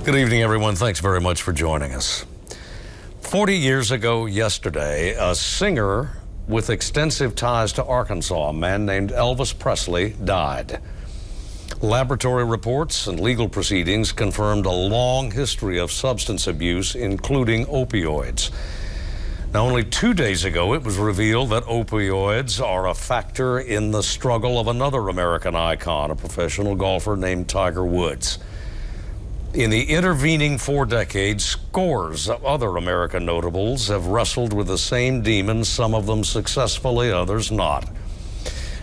Good evening, everyone. Thanks very much for joining us. 40 years ago yesterday, a singer with extensive ties to Arkansas, a man named Elvis Presley, died. Laboratory reports and legal proceedings confirmed a long history of substance abuse, including opioids. Now, only 2 days ago, it was revealed that opioids are a factor in the struggle of another American icon, a professional golfer named Tiger Woods. In the intervening 4 decades, scores of other American notables have wrestled with the same demons, some of them successfully, others not.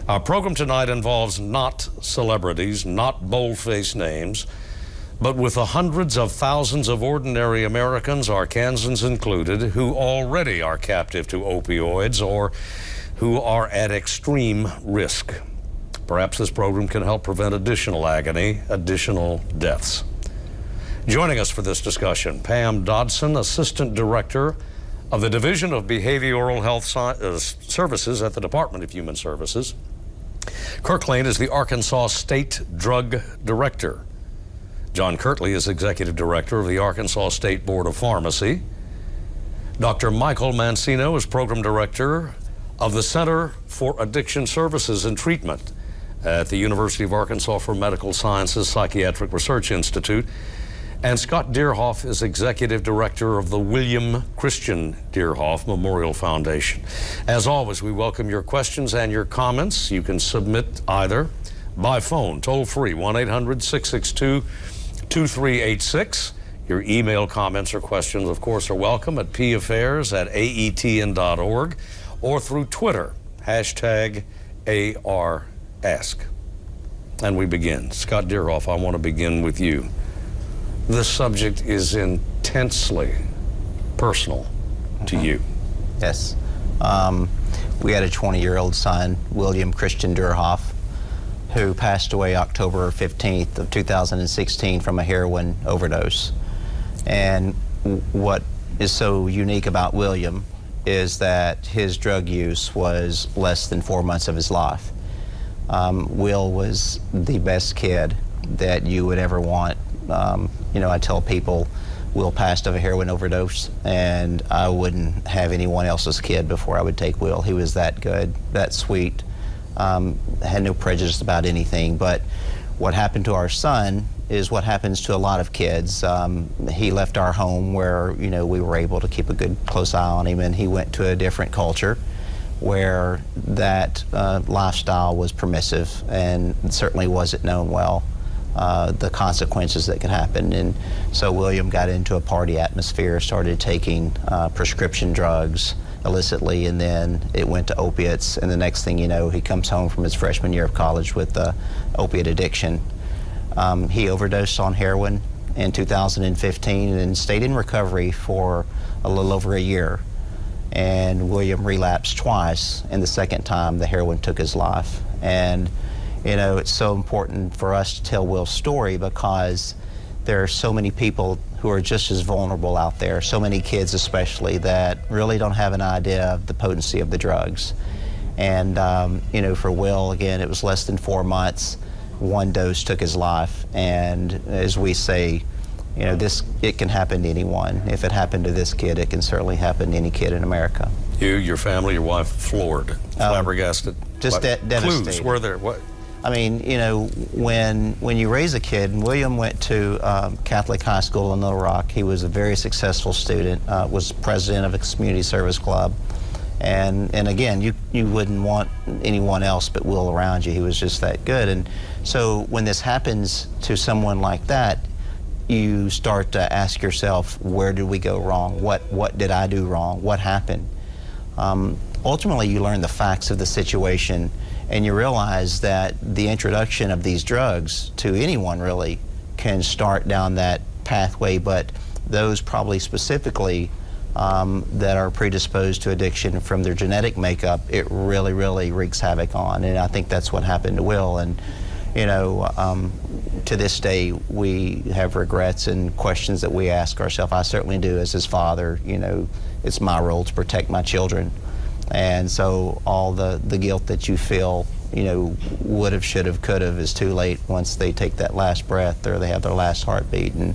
Our program tonight involves not celebrities, not bold-faced names, but with the hundreds of thousands of ordinary Americans, Arkansans included, who already are captive to opioids or who are at extreme risk. Perhaps this program can help prevent additional agony, additional deaths. Joining us for this discussion, Pam Dodson, Assistant Director of the Division of Behavioral Health Services at the Department of Human Services. Kirk Lane is the Arkansas State Drug Director. John Kirtley is Executive Director of the Arkansas State Board of Pharmacy. Dr. Michael Mancino is Program Director of the Center for Addiction Services and Treatment at the University of Arkansas for Medical Sciences Psychiatric Research Institute. And Scott Deerhoff is Executive Director of the William Christian Deerhoff Memorial Foundation. As always, we welcome your questions and your comments. You can submit either by phone, toll-free, 1-800-662-2386. Your email comments or questions, of course, are welcome at paffairs@aetn.org or through Twitter, #ARAsk. And we begin. Scott Deerhoff, I want to begin with you. This subject is intensely personal to you. Yes. We had a 20-year-old son, William Christian Deerhoff, who passed away October 15th of 2016 from a heroin overdose. And what is so unique about William is that his drug use was less than 4 months of his life. Will was the best kid that you would ever want. You know, I tell people Will passed of a heroin overdose, and I wouldn't have anyone else's kid before I would take Will. He was that good, that sweet, had no prejudice about anything. But what happened to our son is what happens to a lot of kids. He left our home where, you know, we were able to keep a good close eye on him, and he went to a different culture where that lifestyle was permissive and certainly wasn't known well. The consequences that could happen. And so William got into a party atmosphere, started taking prescription drugs illicitly, and then it went to opiates, and the next thing you know, he comes home from his freshman year of college with opiate addiction. He overdosed on heroin in 2015 and stayed in recovery for a little over a year. And William relapsed twice, and the second time the heroin took his life. And you know, it's so important for us to tell Will's story because there are so many people who are just as vulnerable out there, so many kids especially, that really don't have an idea of the potency of the drugs. And, you know, for Will, again, it was less than 4 months. One dose took his life. And as we say, you know, it can happen to anyone. If it happened to this kid, it can certainly happen to any kid in America. You, your family, your wife, floored, flabbergasted. Just devastated. Clues were there? What? I mean, you know, when you raise a kid, and William went to Catholic High School in Little Rock. He was a very successful student, was president of a community service club. And again, you wouldn't want anyone else but Will around you. He was just that good. And so when this happens to someone like that, you start to ask yourself, where did we go wrong? What did I do wrong? What happened? Ultimately, you learn the facts of the situation, and you realize that the introduction of these drugs to anyone really can start down that pathway, but those probably specifically that are predisposed to addiction from their genetic makeup, it really, really wreaks havoc on. And I think that's what happened to Will. And, you know, to this day, we have regrets and questions that we ask ourselves. I certainly do as his father. You know, it's my role to protect my children. And so all the guilt that you feel, you know, would have, should have, could have is too late once they take that last breath or they have their last heartbeat. And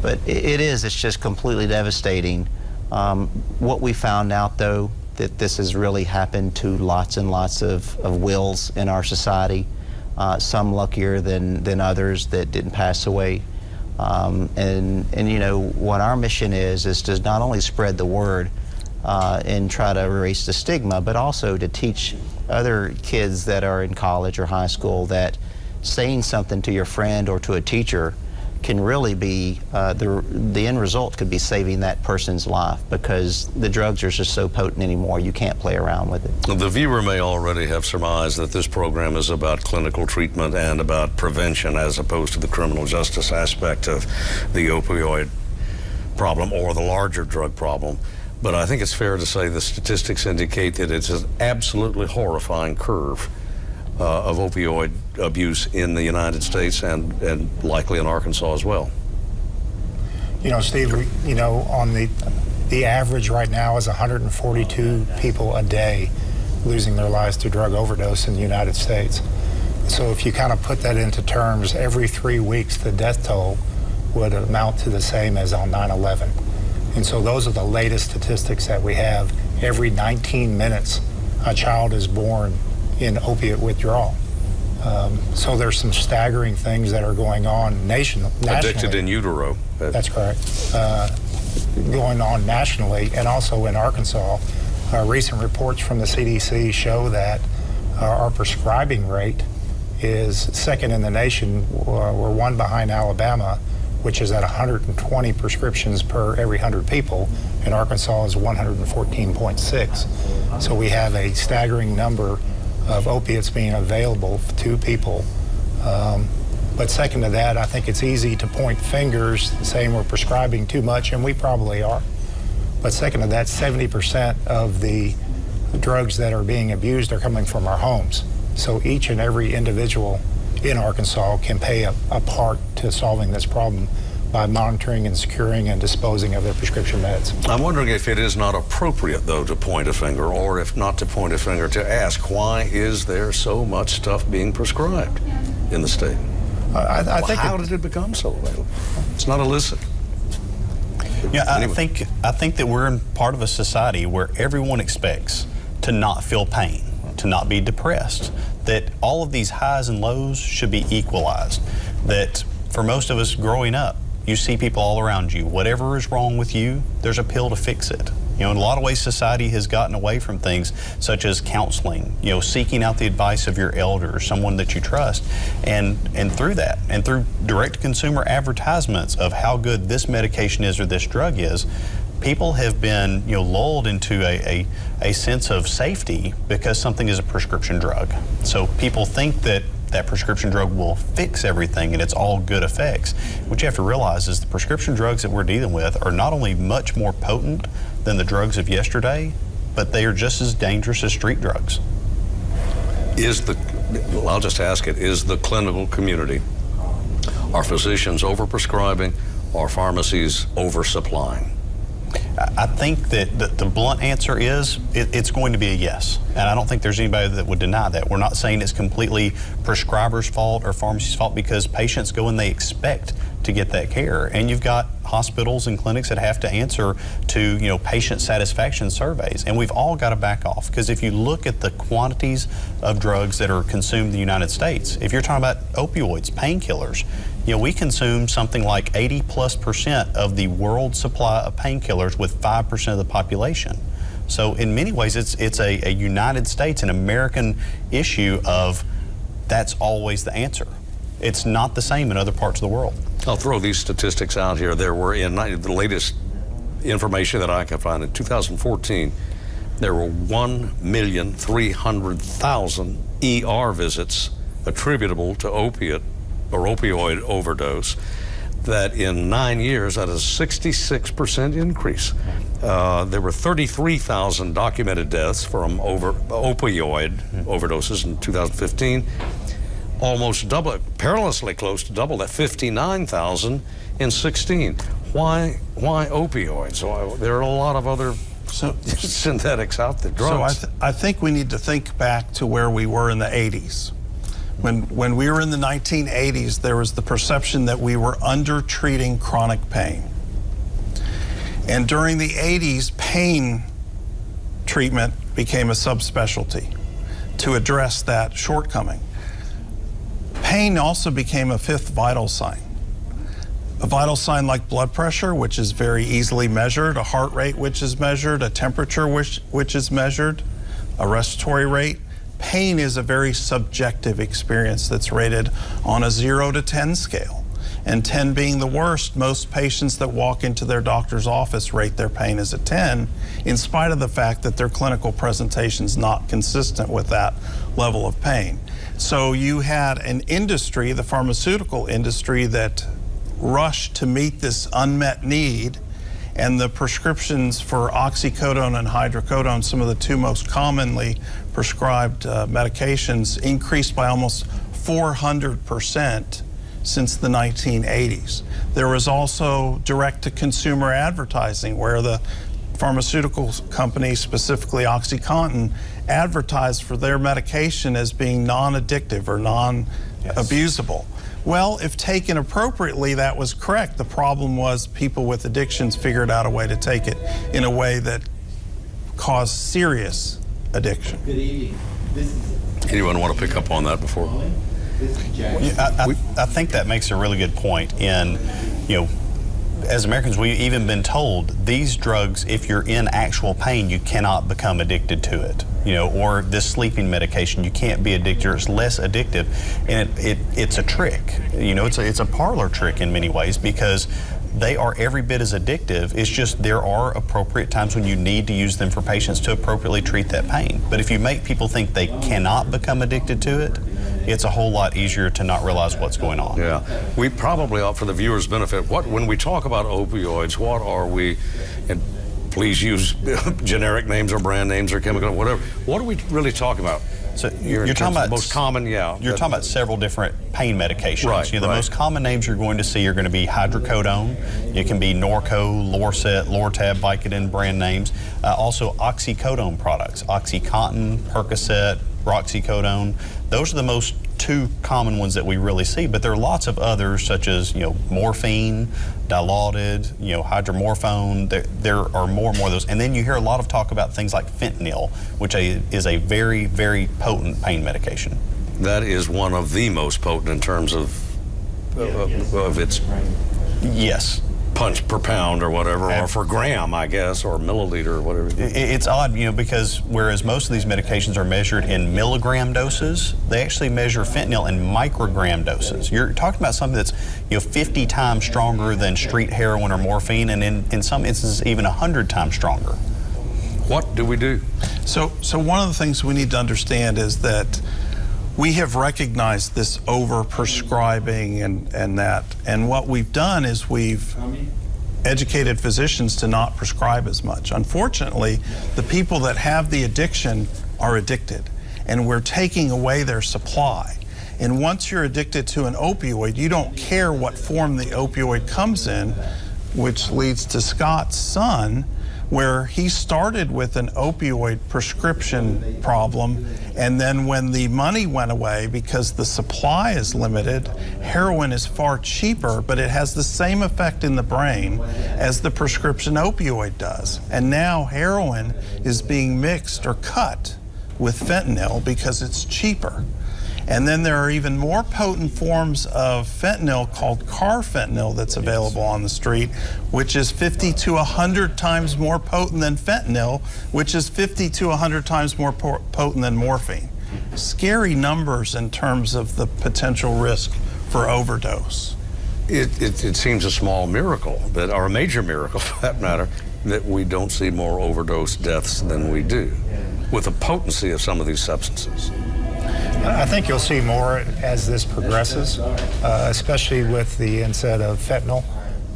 But it's just completely devastating. What we found out, though, that this has really happened to lots and lots of wills in our society, some luckier than others that didn't pass away. And you know, what our mission is to not only spread the word and try to erase the stigma, but also to teach other kids that are in college or high school that saying something to your friend or to a teacher can really be, the end result could be saving that person's life, because the drugs are just so potent anymore, you can't play around with it. The viewer may already have surmised that this program is about clinical treatment and about prevention as opposed to the criminal justice aspect of the opioid problem or the larger drug problem. But I think it's fair to say the statistics indicate that it's an absolutely horrifying curve of opioid abuse in the United States and likely in Arkansas as well. You know, Steve, you know, on the average right now is 142 people a day losing their lives to drug overdose in the United States. So if you kind of put that into terms, every 3 weeks the death toll would amount to the same as on 9/11. And so those are the latest statistics that we have. Every 19 minutes a child is born in opiate withdrawal. So there's some staggering things that are going on nationally. Addicted in utero. That's correct. Going on nationally and also in Arkansas. Recent reports from the CDC show that our prescribing rate is second in the nation. We're one behind Alabama, which is at 120 prescriptions per every 100 people, and Arkansas is 114.6. So we have a staggering number of opiates being available to people. But second to that, I think it's easy to point fingers saying we're prescribing too much, and we probably are. But second to that, 70% of the drugs that are being abused are coming from our homes. So each and every individual in Arkansas can play a part to solving this problem by monitoring and securing and disposing of their prescription meds. I'm wondering if it is not appropriate, though, to point a finger, or if not to point a finger, to ask, why is there so much stuff being prescribed in the state? I think how did it become so available? It's not illicit. Yeah, Anyway. I think that we're in part of a society where everyone expects to not feel pain, to not be depressed, that all of these highs and lows should be equalized, that for most of us growing up, you see people all around you. Whatever is wrong with you, there's a pill to fix it. You know, in a lot of ways, society has gotten away from things such as counseling, you know, seeking out the advice of your elder or someone that you trust. And through that, and through direct-to-consumer advertisements of how good this medication is or this drug is, people have been, you know, lulled into a sense of safety because something is a prescription drug. So people think that that prescription drug will fix everything and it's all good effects. What you have to realize is the prescription drugs that we're dealing with are not only much more potent than the drugs of yesterday, but they are just as dangerous as street drugs. I'll just ask it, is the clinical community, are physicians overprescribing, are pharmacies oversupplying? I think that the blunt answer is it's going to be a yes. And I don't think there's anybody that would deny that. We're not saying it's completely prescribers' fault or pharmacy's fault, because patients go and they expect to get that care. And you've got hospitals and clinics that have to answer to, you know, patient satisfaction surveys. And we've all got to back off, because if you look at the quantities of drugs that are consumed in the United States, if you're talking about opioids, painkillers, you know, we consume something like 80+% of the world supply of painkillers with 5% of the population. So in many ways, it's a United States, an American issue of that's always the answer. It's not the same in other parts of the world. I'll throw these statistics out here. There were, in the latest information that I can find, in 2014, there were 1,300,000 ER visits attributable to opioid overdose. That in 9 years, that is a 66% increase. There were 33,000 documented deaths from opioid overdoses in 2015. Almost double, perilously close to double that, 59,000 in 16. Why opioids? There are a lot of other synthetics out there, drugs. So I think we need to think back to where we were in the 80s, When we were in the 1980s, there was the perception that we were under-treating chronic pain. And during the 80s, pain treatment became a subspecialty to address that shortcoming. Pain also became a fifth vital sign. A vital sign like blood pressure, which is very easily measured, a heart rate which is measured, a temperature which is measured, a respiratory rate. Pain is a very subjective experience that's rated on a 0 to 10 scale. And 10 being the worst, most patients that walk into their doctor's office rate their pain as a 10, in spite of the fact that their clinical presentation is not consistent with that level of pain. So you had an industry, the pharmaceutical industry, that rushed to meet this unmet need, and the prescriptions for oxycodone and hydrocodone, some of the two most commonly prescribed medications, increased by almost 400% since the 1980s. There was also direct-to-consumer advertising, where the pharmaceutical company, specifically OxyContin, advertised for their medication as being non-addictive or non-abusable. Well, if taken appropriately, that was correct. The problem was people with addictions figured out a way to take it in a way that caused serious addiction. Good evening. Anyone want to pick up on that before? I think that makes a really good point. In, as Americans, we've even been told these drugs, if you're in actual pain, you cannot become addicted to it. Or this sleeping medication, you can't be addicted, or it's less addictive. And it's a trick. It's a parlor trick in many ways, because they are every bit as addictive. It's just there are appropriate times when you need to use them for patients to appropriately treat that pain. But if you make people think they cannot become addicted to it, it's a whole lot easier to not realize what's going on. Yeah, we probably ought, for the viewers' benefit, when we talk about opioids, what are we, and please use generic names or brand names or chemical, whatever, what are we really talking about? So you're talking about the most common, yeah. You're talking about several different pain medications. Right, The most common names you're going to see are going to be hydrocodone. It can be Norco, Lorcet, Lortab, Vicodin brand names. Also oxycodone products, OxyContin, Percocet, roxicodone. Those are the most two common ones that we really see, but there are lots of others, such as morphine, Dilaudid, hydromorphone. There are more and more of those. And then you hear a lot of talk about things like fentanyl, which is a very, very potent pain medication. That is one of the most potent in terms of its Yes. punch per pound or whatever, or for gram, I guess, or milliliter or whatever. It's odd, because whereas most of these medications are measured in milligram doses, they actually measure fentanyl in microgram doses. You're talking about something that's 50 times stronger than street heroin or morphine, and in some instances even 100 times stronger. What do we do? So one of the things we need to understand is that we have recognized this over-prescribing and what we've done is we've educated physicians to not prescribe as much. Unfortunately, the people that have the addiction are addicted, and we're taking away their supply. And once you're addicted to an opioid, you don't care what form the opioid comes in, which leads to Scott's son, where he started with an opioid prescription problem, and then when the money went away because the supply is limited, heroin is far cheaper, but it has the same effect in the brain as the prescription opioid does. And now heroin is being mixed or cut with fentanyl because it's cheaper. And then there are even more potent forms of fentanyl called carfentanil that's available on the street, which is 50 to 100 times more potent than fentanyl, which is 50 to 100 times more potent than morphine. Scary numbers in terms of the potential risk for overdose. It seems a small miracle, or a major miracle for that matter, that we don't see more overdose deaths than we do with the potency of some of these substances. I think you'll see more as this progresses, especially with the inset of fentanyl,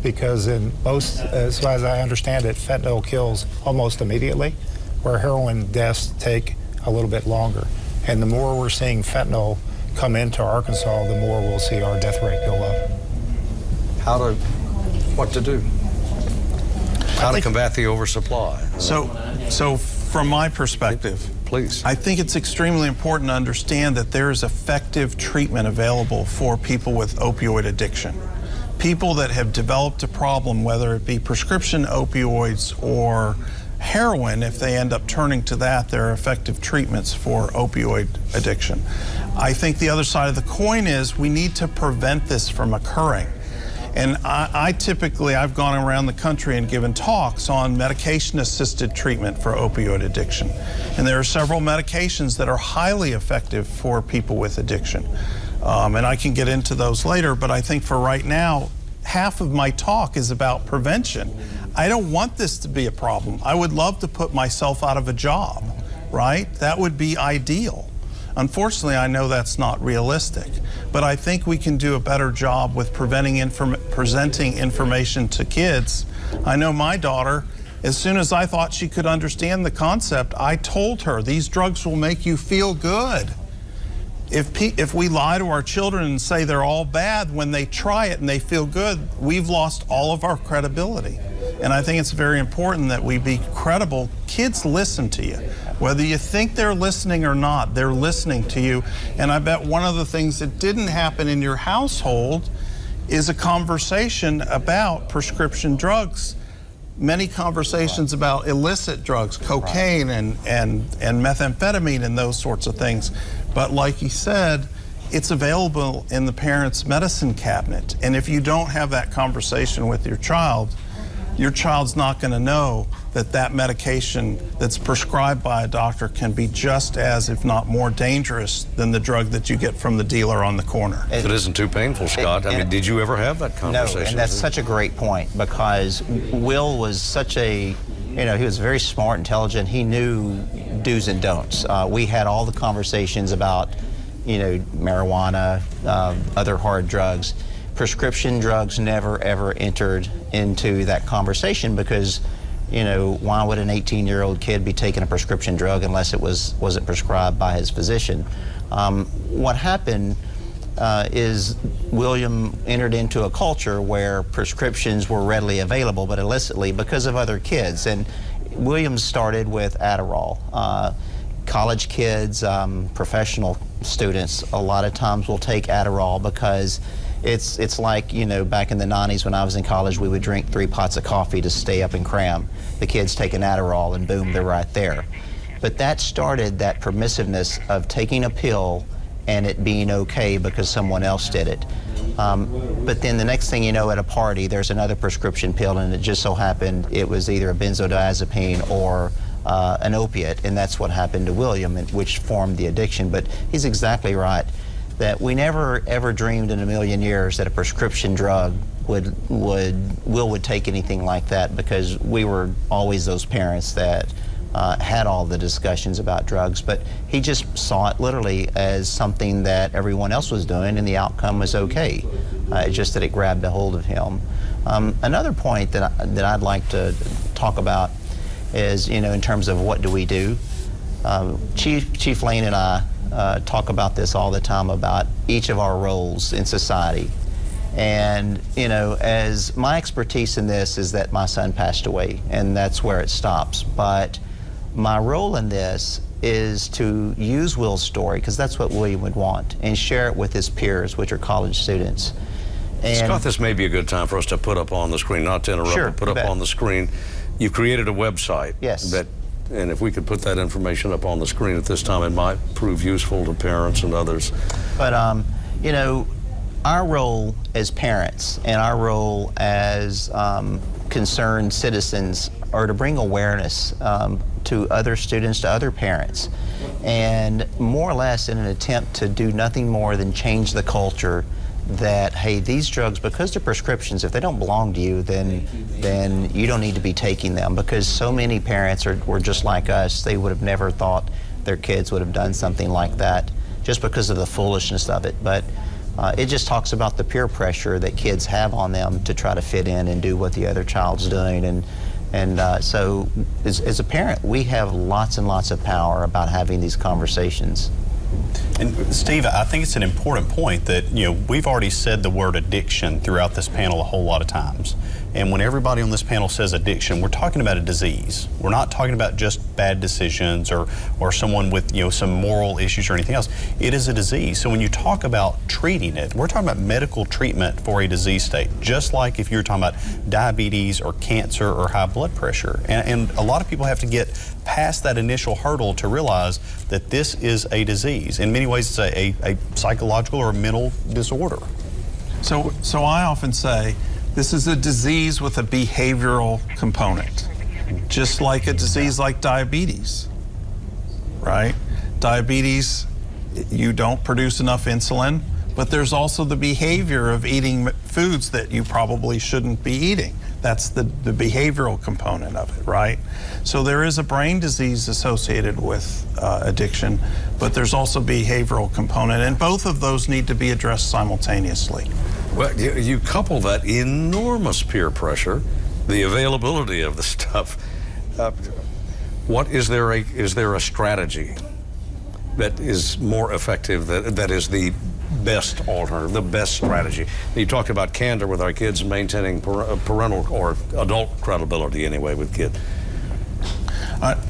because in most, as I understand it, fentanyl kills almost immediately, where heroin deaths take a little bit longer. And the more we're seeing fentanyl come into Arkansas, the more we'll see our death rate go up. What to do? How to combat the oversupply? So from my perspective, please. I think it's extremely important to understand that there is effective treatment available for people with opioid addiction. People that have developed a problem, whether it be prescription opioids or heroin, if they end up turning to that, there are effective treatments for opioid addiction. I think the other side of the coin is we need to prevent this from occurring. And I've gone around the country and given talks on medication-assisted treatment for opioid addiction. And there are several medications that are highly effective for people with addiction. And I can get into those later, but I think for right now, half of my talk is about prevention. I don't want this to be a problem. I would love to put myself out of a job, right? That would be ideal. Unfortunately, I know that's not realistic, but I think we can do a better job with presenting information to kids. I know my daughter, as soon as I thought she could understand the concept, I told her, these drugs will make you feel good. If we lie to our children and say they're all bad when they try it and they feel good, we've lost all of our credibility. And I think it's very important that we be credible. Kids listen to you. Whether you think they're listening or not, they're listening to you. And I bet one of the things that didn't happen in your household is a conversation about prescription drugs. Many conversations about illicit drugs, cocaine and methamphetamine and those sorts of things. But like you said, it's available in the parent's medicine cabinet. And if you don't have that conversation with your child's not going to know that that medication that's prescribed by a doctor can be just as, if not more dangerous than the drug that you get from the dealer on the corner. If it isn't too painful, Scott, I mean, did you ever have that conversation? No, and that's such a great point, because Will was such a, he was very smart, intelligent. He knew do's and don'ts. We had all the conversations about, marijuana, other hard drugs. Prescription drugs never ever entered into that conversation because, why would an 18-year-old kid be taking a prescription drug unless it wasn't prescribed by his physician? What happened is William entered into a culture where prescriptions were readily available, but illicitly because of other kids. And William started with Adderall. College kids, professional students, a lot of times will take Adderall because it's like, back in the 90s when I was in college, we would drink 3 pots of coffee to stay up and cram. The kids take an Adderall and boom, they're right there. But that started that permissiveness of taking a pill and it being okay because someone else did it. But then the next thing you know, at a party, there's another prescription pill, and it just so happened it was either a benzodiazepine or an opiate, and that's what happened to William, which formed the addiction. But he's exactly right that we never ever dreamed in a million years that a prescription drug would take anything like that, because we were always those parents that had all the discussions about drugs. But he just saw it literally as something that everyone else was doing, and the outcome was okay. Just that it grabbed a hold of him. Another point that I'd like to talk about is, in terms of what do we do. Chief Lane and I talk about this all the time, about each of our roles in society. And, as my expertise in this is that my son passed away, and that's where it stops. But my role in this is to use Will's story, because that's what William would want, and share it with his peers, which are college students. And Scott, this may be a good time for us to put up on the screen, not to interrupt, Sure, but put up on the screen. You created a website. Yes. And if we could put that information up on the screen at this time, it might prove useful to parents and others. But, our role as parents and our role as concerned citizens are to bring awareness to other students, to other parents, and more or less in an attempt to do nothing more than change the culture that, hey, these drugs, because they're prescriptions, if they don't belong to you, then you don't need to be taking them. Because so many parents were just like us. They would have never thought their kids would have done something like that just because of the foolishness of it. But it just talks about the peer pressure that kids have on them to try to fit in and do what the other child's doing. And so as a parent, we have lots and lots of power about having these conversations. And Steve, I think it's an important point that, we've already said the word addiction throughout this panel a whole lot of times. And when everybody on this panel says addiction, we're talking about a disease. We're not talking about just bad decisions or someone with, you know, some moral issues or anything else. It is a disease. So when you talk about treating it, we're talking about medical treatment for a disease state, just like if you're talking about diabetes or cancer or high blood pressure. And a lot of people have to get past that initial hurdle to realize that this is a disease. In many ways, it's a psychological or mental disorder. So I often say, this is a disease with a behavioral component, just like a disease like diabetes, right? Diabetes, you don't produce enough insulin, but there's also the behavior of eating foods that you probably shouldn't be eating. That's the behavioral component of it, right? So there is a brain disease associated with addiction, but there's also behavioral component, and both of those need to be addressed simultaneously. Well, you couple that enormous peer pressure, the availability of the stuff. Is there a strategy that is more effective, that is the best alternative, the best strategy? You talked about candor with our kids, maintaining parental or adult credibility anyway with kids.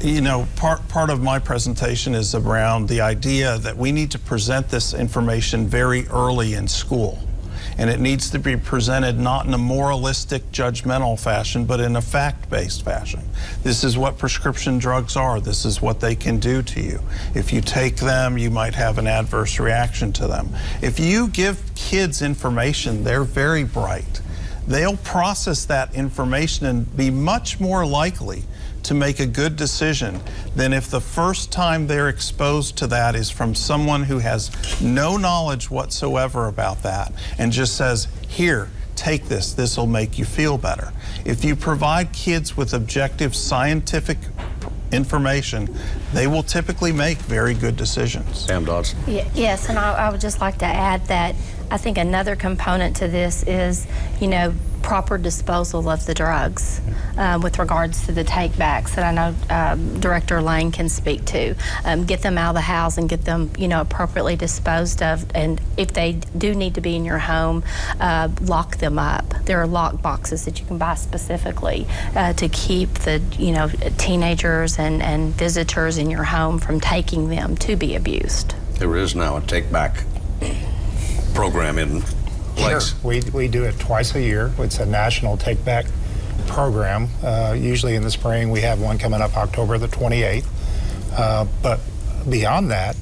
You know, part of my presentation is around the idea that we need to present this information very early in school. And it needs to be presented not in a moralistic, judgmental fashion, but in a fact-based fashion. This is what prescription drugs are. This is what they can do to you. If you take them, you might have an adverse reaction to them. If you give kids information, they're very bright. They'll process that information and be much more likely to make a good decision than if the first time they're exposed to that is from someone who has no knowledge whatsoever about that and just says, here, take this, this will make you feel better. If you provide kids with objective scientific information, they will typically make very good decisions. Sam Dodson. Yes, and I would just like to add that I think another component to this is, you know, proper disposal of the drugs with regards to the take-backs that I know Director Lane can speak to. Get them out of the house and get them, you know, appropriately disposed of. And if they do need to be in your home, lock them up. There are lock boxes that you can buy specifically to keep the, you know, teenagers and visitors in your home from taking them to be abused. There is now a take-back program in place. Sure. We do it twice a year. It's a national take-back program. Usually in the spring, we have one coming up October the 28th. But beyond that,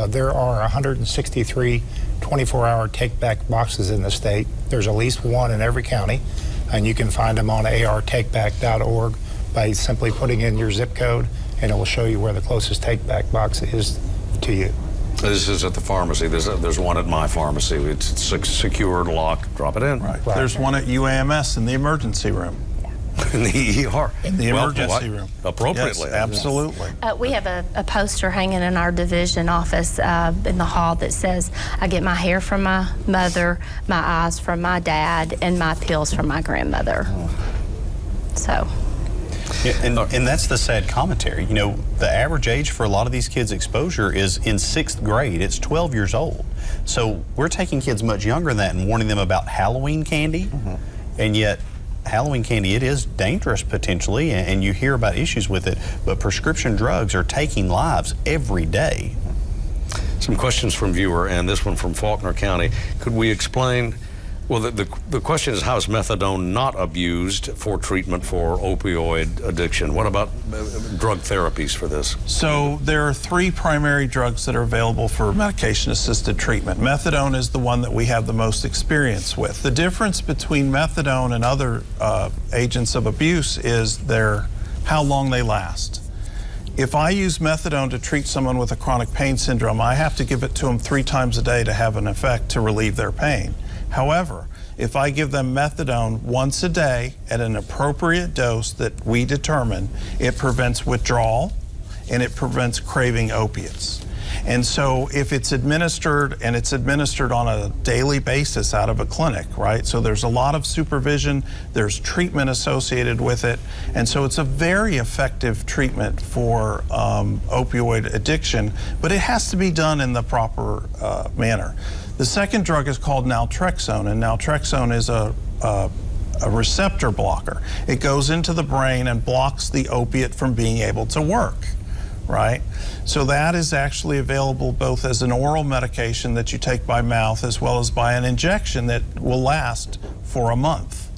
there are 163 24-hour take-back boxes in the state. There's at least one in every county, and you can find them on artakeback.org by simply putting in your zip code, and it will show you where the closest take-back box is to you. This is at the pharmacy. There's one at my pharmacy. It's secured, locked, drop it in. Right. There's one at UAMS in the emergency room. In the ER. In the emergency room. Appropriately. Yes, absolutely. We have a poster hanging in our division office in the hall that says, I get my hair from my mother, my eyes from my dad, and my pills from my grandmother. So. Yeah, and that's the sad commentary. You know, the average age for a lot of these kids' exposure is in 6th grade. It's 12 years old. So we're taking kids much younger than that and warning them about Halloween candy. And yet, Halloween candy, it is dangerous potentially, and you hear about issues with it, but prescription drugs are taking lives every day. Some questions from viewer, and this one from Faulkner County. Could we explain, well, the question is, how is methadone not abused for treatment for opioid addiction? What about drug therapies for this? So there are 3 primary drugs that are available for medication-assisted treatment. Methadone is the one that we have the most experience with. The difference between methadone and other agents of abuse is how long they last. If I use methadone to treat someone with a chronic pain syndrome, I have to give it to them 3 times a day to have an effect to relieve their pain. However, if I give them methadone once a day at an appropriate dose that we determine, it prevents withdrawal and it prevents craving opiates. And so if it's administered, and it's administered on a daily basis out of a clinic, right? So there's a lot of supervision, there's treatment associated with it, and so it's a very effective treatment for opioid addiction, but it has to be done in the proper manner. The second drug is called naltrexone, and naltrexone is a a receptor blocker. It goes into the brain and blocks the opiate from being able to work, right? So that is actually available both as an oral medication that you take by mouth as well as by an injection that will last for a month.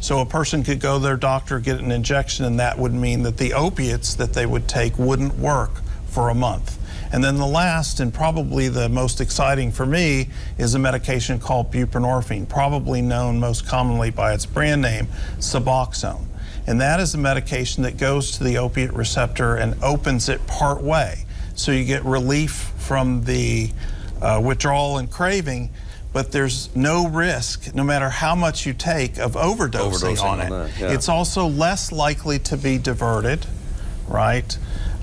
So a person could go to their doctor, get an injection, and that would mean that the opiates that they would take wouldn't work for a month. And then the last, and probably the most exciting for me, is a medication called buprenorphine, probably known most commonly by its brand name, Suboxone. And that is a medication that goes to the opiate receptor and opens it part way. So you get relief from the withdrawal and craving, but there's no risk, no matter how much you take, of overdosing on it. Yeah. It's also less likely to be diverted, right?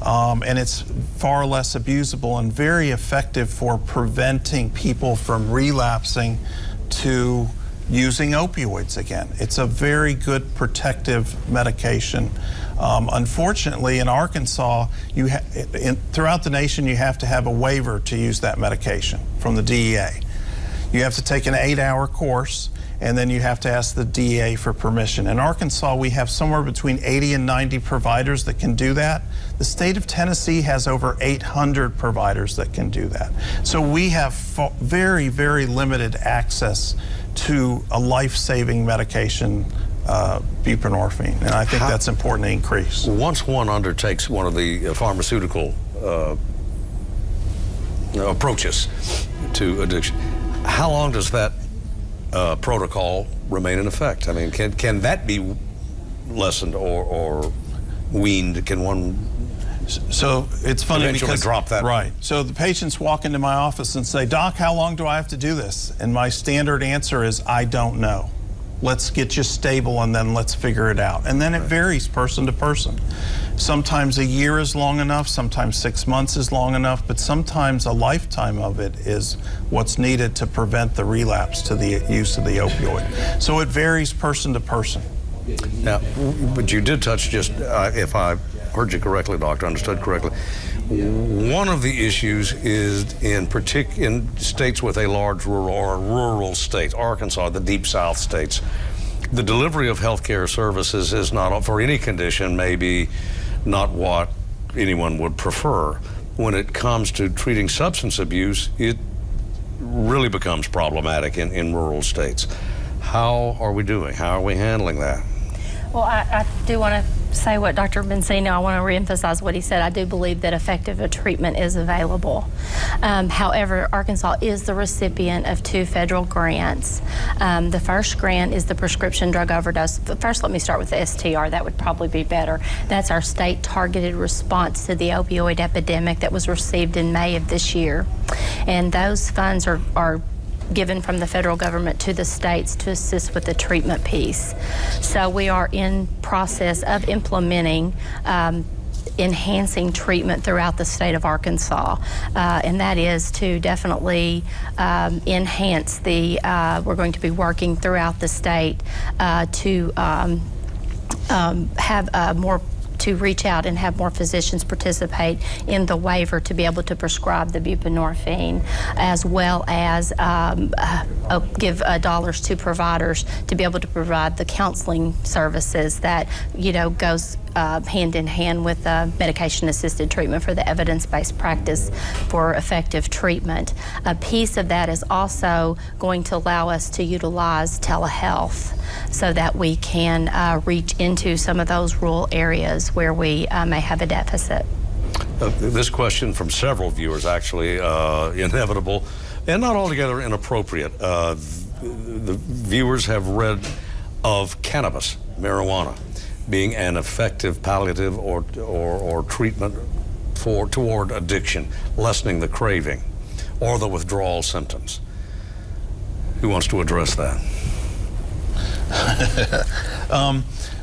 And it's far less abusable and very effective for preventing people from relapsing to using opioids again. It's a very good protective medication. Unfortunately, in Arkansas, throughout the nation, you have to have a waiver to use that medication from the DEA. You have to take an 8-hour course, and then you have to ask the DEA for permission. In Arkansas, we have somewhere between 80 and 90 providers that can do that. The state of Tennessee has over 800 providers that can do that. So we have very, very limited access to a life-saving medication, buprenorphine, and I think that's important to increase. Once one undertakes one of the pharmaceutical approaches to addiction, how long does that protocol remain in effect? I mean, can that be lessened or weaned? Can one So it's funny eventually because drop that? Right. So the patients walk into my office and say, "Doc, how long do I have to do this?" And my standard answer is, "I don't know. Let's get you stable and then let's figure it out." And then it varies person to person. Sometimes a year is long enough, sometimes 6 months is long enough, but sometimes a lifetime of it is what's needed to prevent the relapse to the use of the opioid. So it varies person to person. Now, but you did touch just, if I heard you correctly, Doctor, understood correctly, one of the issues is in states with a large rural states, Arkansas, the deep south states, the delivery of health care services is not, for any condition, maybe not what anyone would prefer. When it comes to treating substance abuse, it really becomes problematic in rural states. How are we doing? How are we handling that? Well, I do want to say what Dr. Benzino, I want to reemphasize what he said. I do believe that effective treatment is available. However, Arkansas is the recipient of 2 federal grants. The first grant is the prescription drug overdose. First, let me start with the STR. That would probably be better. That's our state targeted response to the opioid epidemic that was received in May of this year. And those funds are given from the federal government to the states to assist with the treatment piece. So we are in process of implementing enhancing treatment throughout the state of Arkansas, and that is to definitely enhance the, we're going to be working throughout the state to have more, to reach out and have more physicians participate in the waiver to be able to prescribe the buprenorphine, as well as give dollars to providers to be able to provide the counseling services that, you know, goes hand in hand with medication-assisted treatment for the evidence-based practice for effective treatment. A piece of that is also going to allow us to utilize telehealth so that we can reach into some of those rural areas where we may have a deficit. This question from several viewers, actually, inevitable and not altogether inappropriate. The viewers have read of cannabis, marijuana, being an effective palliative or treatment toward addiction, lessening the craving or the withdrawal symptoms. Who wants to address that?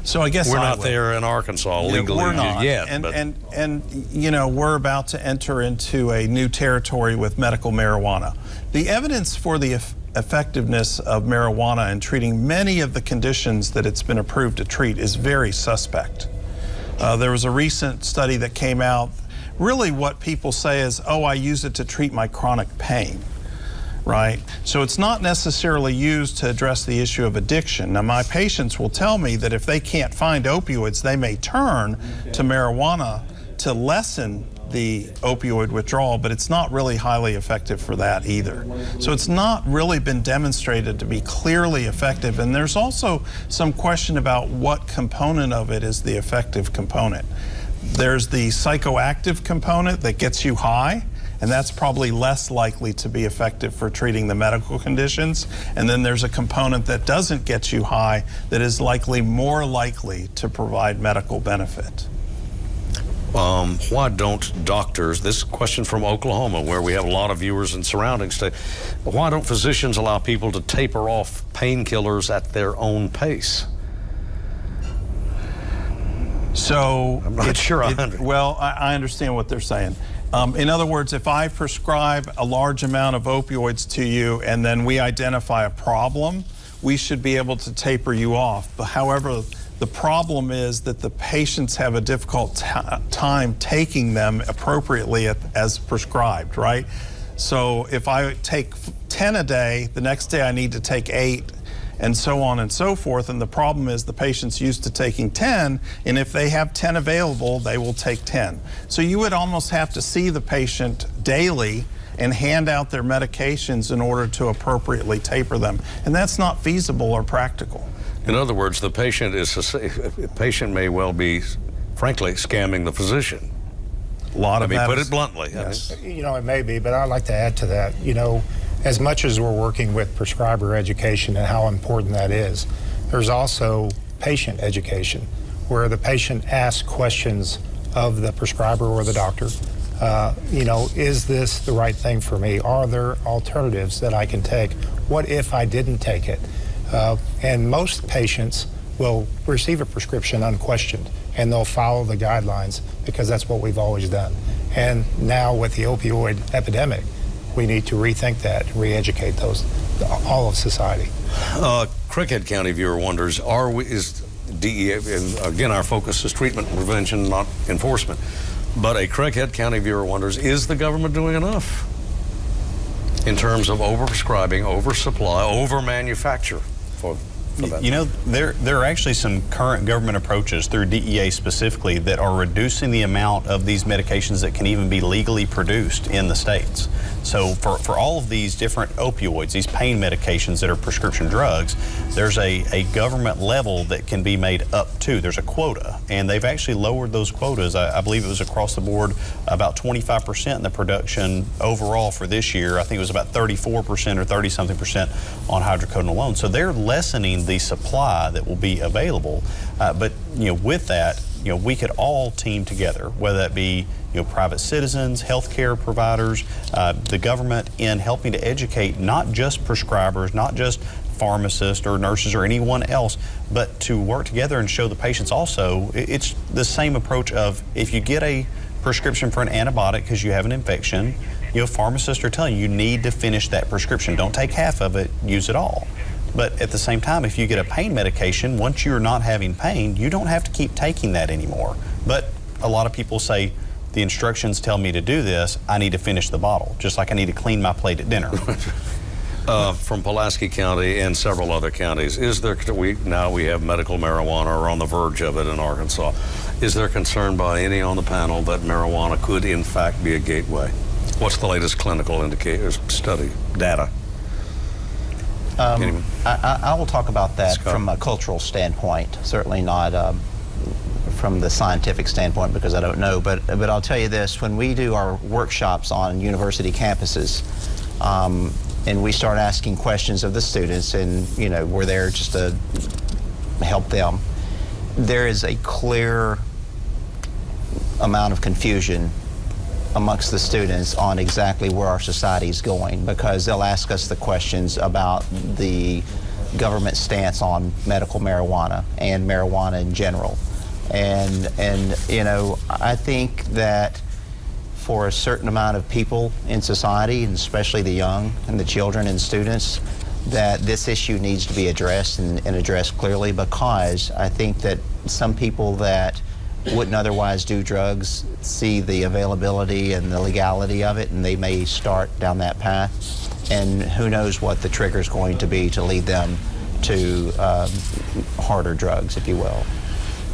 So I guess we're not there in Arkansas legally we're not. yet. And you know, we're about to enter into a new territory with medical marijuana. The evidence for the effectiveness of marijuana in treating many of the conditions that it's been approved to treat is very suspect. There was a recent study that came out. Really what people say is, oh, I use it to treat my chronic pain. right? So it's not necessarily used to address the issue of addiction. Now, my patients will tell me that if they can't find opioids, they may turn to marijuana to lessen the opioid withdrawal, but it's not really highly effective for that either. So it's not really been demonstrated to be clearly effective. And there's also some question about what component of it is the effective component. There's the psychoactive component that gets you high, and that's probably less likely to be effective for treating the medical conditions. And then there's a component that doesn't get you high that is more likely to provide medical benefit. Why don't doctors, this question from Oklahoma, where we have a lot of viewers in surrounding states, why don't physicians allow people to taper off painkillers at their own pace? So I'm not sure I understand. Well, I understand what they're saying. In other words, if I prescribe a large amount of opioids to you and then we identify a problem, we should be able to taper you off. But however, the problem is that the patients have a difficult time taking them appropriately as prescribed, right? So if I take 10 a day, the next day I need to take 8, and so on and so forth. And the problem is the patient's used to taking 10, and if they have 10 available, they will take 10. So you would almost have to see the patient daily and hand out their medications in order to appropriately taper them. And that's not feasible or practical. In other words, the patient may well be, frankly, scamming the physician. A lot of that put is- it bluntly. Yes. You know, it may be, but I'd like to add to that. You know, as much as we're working with prescriber education and how important that is, there's also patient education, where the patient asks questions of the prescriber or the doctor. You know, is this the right thing for me? Are there alternatives that I can take? What if I didn't take it? And most patients will receive a prescription unquestioned, and they'll follow the guidelines because that's what we've always done. And now with the opioid epidemic, we need to rethink that, re-educate all of society. Craighead County viewer wonders, is DEA, and again, our focus is treatment and prevention, not enforcement, but a Craighead County viewer wonders, is the government doing enough in terms of overprescribing, oversupply, over-manufacture for that? You know, there are actually some current government approaches through DEA specifically that are reducing the amount of these medications that can even be legally produced in the states. So for all of these different opioids, these pain medications that are prescription drugs, there's a government level that can be made up to. There's a quota, and they've actually lowered those quotas. I believe it was across the board about 25% in the production overall for this year. I think it was about 34% or 30-something% on hydrocodone alone. So they're lessening the supply that will be available. But you know, with that, you know, we could all team together, whether that be, you know, private citizens, healthcare providers, the government, in helping to educate not just prescribers, not just pharmacists or nurses or anyone else, but to work together and show the patients also. It's the same approach of, if you get a prescription for an antibiotic because you have an infection, you know, pharmacists are telling you, you need to finish that prescription. Don't take half of it, use it all. But at the same time, if you get a pain medication, once you're not having pain, you don't have to keep taking that anymore. But a lot of people say, the instructions tell me to do this, I need to finish the bottle, just like I need to clean my plate at dinner. From Pulaski County and several other counties, now we have medical marijuana, or on the verge of it in Arkansas. Is there concern by any on the panel that marijuana could in fact be a gateway? What's the latest clinical study data? I will talk about that from a cultural standpoint, certainly not from the scientific standpoint, because I don't know, but I'll tell you this: when we do our workshops on university campuses, and we start asking questions of the students, and you know, we're there just to help them, there is a clear amount of confusion amongst the students on exactly where our society is going, because they'll ask us the questions about the government stance on medical marijuana and marijuana in general. And you know, I think that for a certain amount of people in society, and especially the young and the children and students, that this issue needs to be addressed and addressed clearly, because I think that some people that wouldn't otherwise do drugs see the availability and the legality of it, and they may start down that path. and who knows what the trigger is going to be to lead them to harder drugs, if you will.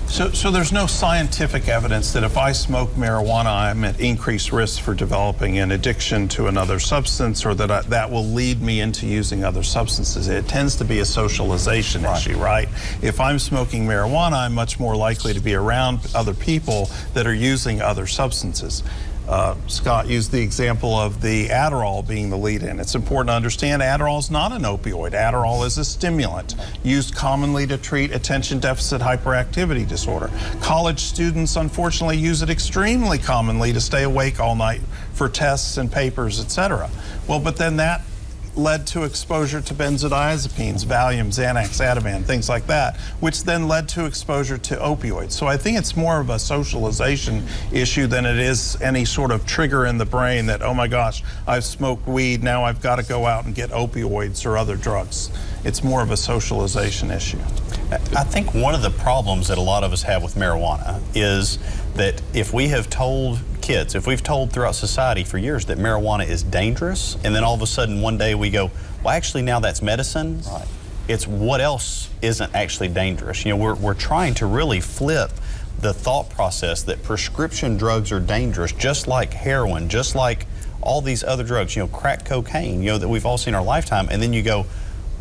So there's no scientific evidence that if I smoke marijuana, I'm at increased risk for developing an addiction to another substance, or that that will lead me into using other substances. It tends to be a socialization issue, right? If I'm smoking marijuana, I'm much more likely to be around other people that are using other substances. Scott used the example of the Adderall being the lead-in. It's important to understand Adderall is not an opioid. Adderall is a stimulant used commonly to treat attention deficit hyperactivity disorder. College students, unfortunately, use it extremely commonly to stay awake all night for tests and papers, etc. Well, but then that led to exposure to benzodiazepines, Valium, Xanax, Ativan, things like that, which then led to exposure to opioids. So I think it's more of a socialization issue than it is any sort of trigger in the brain that, oh my gosh, I've smoked weed, now I've got to go out and get opioids or other drugs. It's more of a socialization issue. I think one of the problems that a lot of us have with marijuana is that if we have told kids, if we've told throughout society for years that marijuana is dangerous, and then all of a sudden one day we go, well, actually now that's medicine, right. It's what else isn't actually dangerous. You know, we're trying to really flip the thought process that prescription drugs are dangerous, just like heroin, just like all these other drugs, you know, crack cocaine, you know, that we've all seen in our lifetime, and then you go,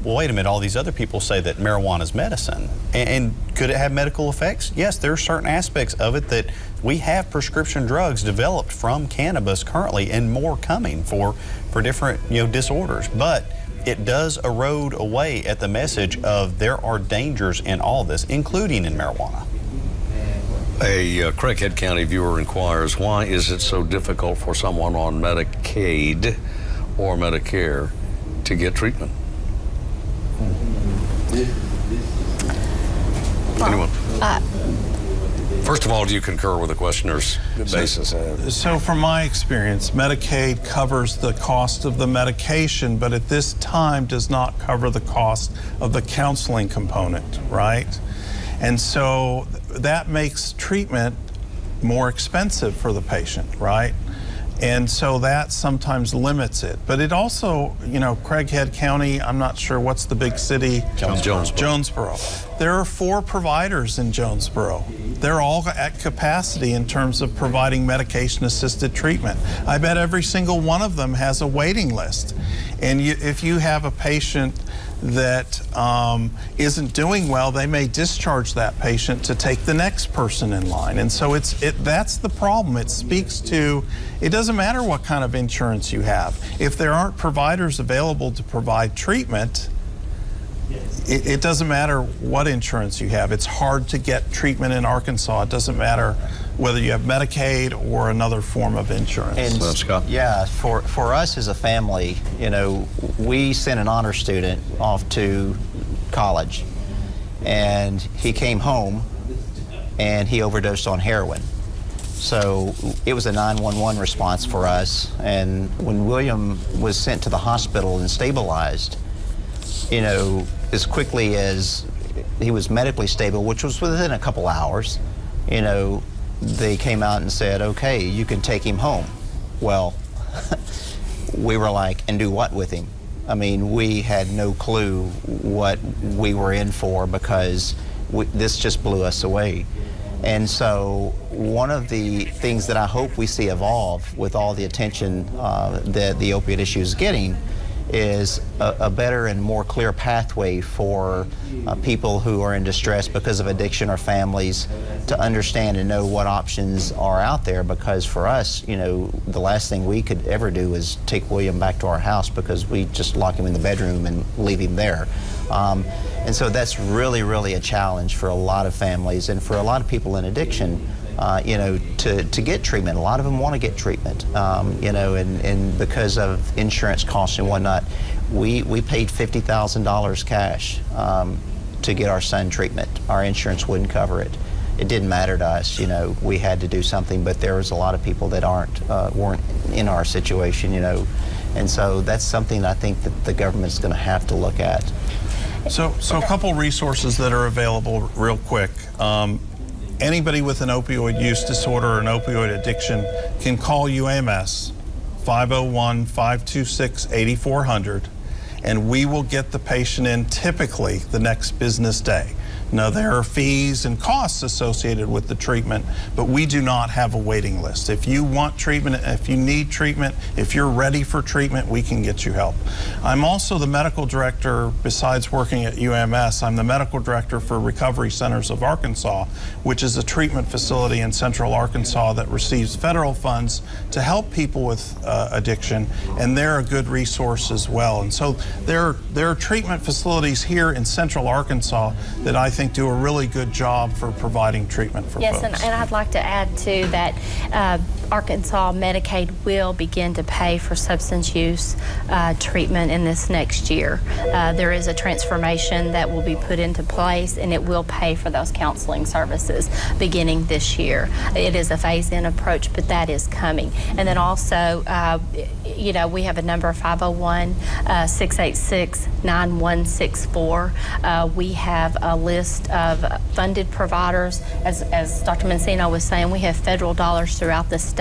well, wait a minute, all these other people say that marijuana is medicine. And could it have medical effects? Yes, there are certain aspects of it that we have prescription drugs developed from cannabis currently, and more coming for different, you know, disorders. But it does erode away at the message of there are dangers in all this, including in marijuana. A Craighead County viewer inquires, why is it so difficult for someone on Medicaid or Medicare to get treatment? Anyone? First of all, do you concur with the questioner's basis? So from my experience, Medicaid covers the cost of the medication, but at this time does not cover the cost of the counseling component, right? And so that makes treatment more expensive for the patient, right? And so that sometimes limits it. But it also, you know, Craighead County, I'm not sure what's the big city? Jonesboro. There are 4 providers in Jonesboro. They're all at capacity in terms of providing medication-assisted treatment. I bet every single one of them has a waiting list. And if you have a patient that isn't doing well, they may discharge that patient to take the next person in line. And so that's the problem. It speaks to, it doesn't matter what kind of insurance you have. If there aren't providers available to provide treatment, it doesn't matter what insurance you have. It's hard to get treatment in Arkansas. It doesn't matter whether you have Medicaid or another form of insurance. And Scott? Yeah, for us as a family, you know, we sent an honor student off to college, and he came home and he overdosed on heroin. So it was a 911 response for us, and when William was sent to the hospital and stabilized, you know, as quickly as he was medically stable, which was within a couple hours, you know, they came out and said, okay, you can take him home. Well, we were like, and do what with him? I mean, we had no clue what we were in for, because this just blew us away. And so one of the things that I hope we see evolve with all the attention that the opioid issue is getting is a better and more clear pathway for people who are in distress because of addiction or families to understand and know what options are out there. Because for us, you know, the last thing we could ever do is take William back to our house, because we just lock him in the bedroom and leave him there. And so that's really, really a challenge for a lot of families and for a lot of people in addiction. You know, to get treatment. A lot of them want to get treatment, you know, and because of insurance costs and whatnot, we paid $50,000 cash to get our son treatment. Our insurance wouldn't cover it. It didn't matter to us, you know, we had to do something, but there was a lot of people that weren't in our situation, you know, and so that's something I think that the government's going to have to look at. So a couple resources that are available real quick. Anybody with an opioid use disorder or an opioid addiction can call UAMS 501-526-8400, and we will get the patient in typically the next business day. Now, there are fees and costs associated with the treatment, but we do not have a waiting list. If you want treatment, if you need treatment, if you're ready for treatment, we can get you help. I'm also the medical director, besides working at UMS, I'm the medical director for Recovery Centers of Arkansas, which is a treatment facility in central Arkansas that receives federal funds to help people with addiction, and they're a good resource as well. And so there are treatment facilities here in central Arkansas that I think do a really good job for providing treatment for folks. Yes, and I'd like to add too that Arkansas Medicaid will begin to pay for substance use treatment in this next year. There is a transformation that will be put into place, and it will pay for those counseling services beginning this year. It is a phase-in approach, but that is coming. And then also, you know, we have a number of 501-686-9164. We have a list of funded providers. As Dr. Mancino was saying, we have federal dollars throughout the state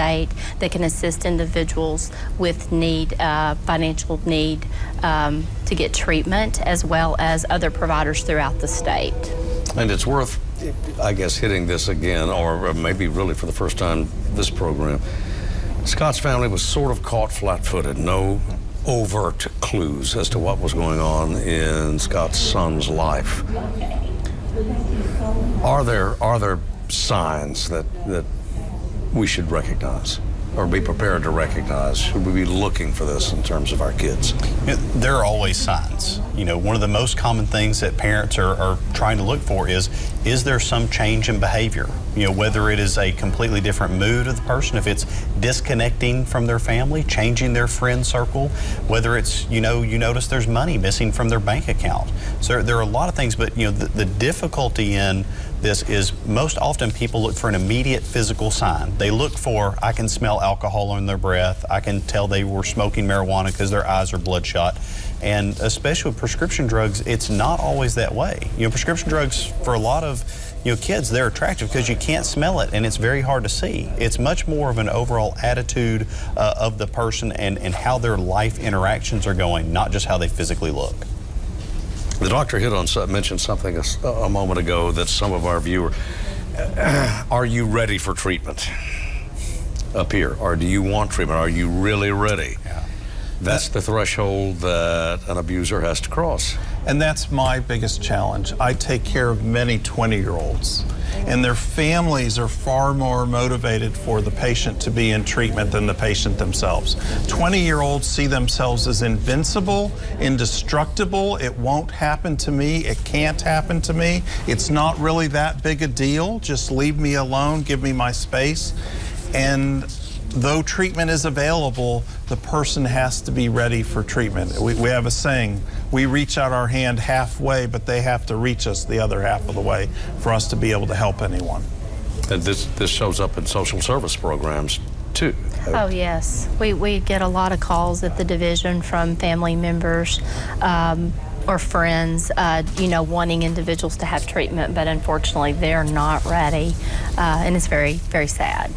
that can assist individuals with need, financial need to get treatment, as well as other providers throughout the state. And it's worth, I guess, hitting this again, or maybe really for the first time this program. Scott's family was sort of caught flat-footed, no overt clues as to what was going on in Scott's son's life. Are there signs that we should recognize or be prepared to recognize? Should we be looking for this in terms of our kids? There are always signs. You know, one of the most common things that parents are trying to look for is there some change in behavior? You know, whether it is a completely different mood of the person, if it's disconnecting from their family, changing their friend circle, whether it's, you know, you notice there's money missing from their bank account. So there are a lot of things, but, you know, the difficulty in this is most often people look for an immediate physical sign. They look for, I can smell alcohol in their breath, I can tell they were smoking marijuana because their eyes are bloodshot. And especially with prescription drugs, it's not always that way. You know, prescription drugs for a lot of, you know, kids, they're attractive because you can't smell it and it's very hard to see. It's much more of an overall attitude of the person and how their life interactions are going, not just how they physically look. The doctor mentioned something a moment ago that some of our viewers, are you ready for treatment up here? Or do you want treatment? Are you really ready? Yeah. That's the threshold that an abuser has to cross. And that's my biggest challenge. I take care of many 20-year-olds, and their families are far more motivated for the patient to be in treatment than the patient themselves. 20-year-olds see themselves as invincible, indestructible. It won't happen to me. It can't happen to me. It's not really that big a deal. Just leave me alone. Give me my space. And though treatment is available, the person has to be ready for treatment. We have a saying, we reach out our hand halfway, but they have to reach us the other half of the way for us to be able to help anyone. And this shows up in social service programs too. Oh yes, we get a lot of calls at the division from family members or friends, you know, wanting individuals to have treatment, but unfortunately they're not ready, and it's very, very sad.